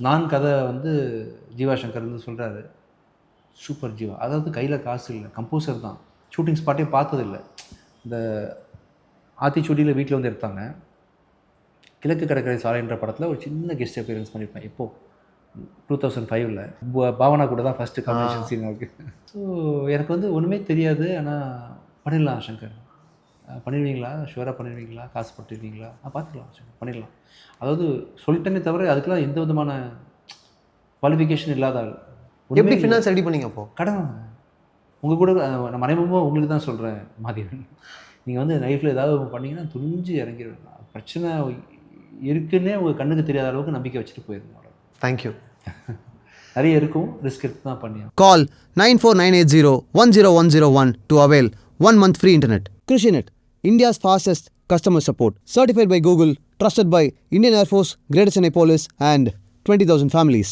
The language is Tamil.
நான் கதை வந்து ஜீவா சங்கர் வந்து சொல்கிறாரு, சூப்பர் ஜீவா. அதாவது கையில் காசு இல்லை, கம்போசர் தான். ஷூட்டிங் ஸ்பாட்டே பார்த்ததில்ல. இந்த ஆத்திச்சூடியில் வீட்டில் வந்து எடுத்தாங்க. கிழக்கு கடற்கரை சாலைன்ற படத்தில் ஒரு சின்ன கெஸ்ட் அப்பியரன்ஸ் பண்ணியிருப்பேன். இப்போது 2005ல் பாவனா கூட தான் ஃபஸ்ட்டு காம்பினேஷன் சீன் இருக்குது. ஸோ எனக்கு வந்து ஒன்றுமே தெரியாது. ஆனால் பண்ணிடலாம் சங்கர், பண்ணிடுவீங்களா, ஷுவராக பண்ணிடுவீங்களா, காசு போட்டுருவீங்களா, பார்த்துக்கலாம் சங்கர், பண்ணிடலாம். அதாவது சொல்லிட்டேனே தவிர அதுக்கெல்லாம் எந்த விதமான குவாலிஃபிகேஷன் இல்லாத ஆள். எப்படி ஃபினான்ஸ் ரெடி பண்ணீங்க அப்போ? கடன் உங்கள் கூட நான் மறைமுகமாக உங்களுக்கு தான் சொல்கிறேன் மாதேவன். நீங்கள் வந்து லைஃப்பில் ஏதாவது பண்ணிங்கன்னா துணிஞ்சு இறங்கிடுவேன். பிரச்சனை இருக்குன்னே உங்கள் கண்ணுக்கு தெரியாத அளவுக்கு நம்பிக்கை வச்சுட்டு போயிருங்க. தேங்க்யூ. நிறைய இருக்கும், ரிஸ்க் எடுத்து தான் பண்ணி. Call 9498010101 to avail 1 month free internet. KrishiNet, India's fastest customer support. Certified by Google, trusted by Indian Air Force, Greater Chennai Police and 20,000 families.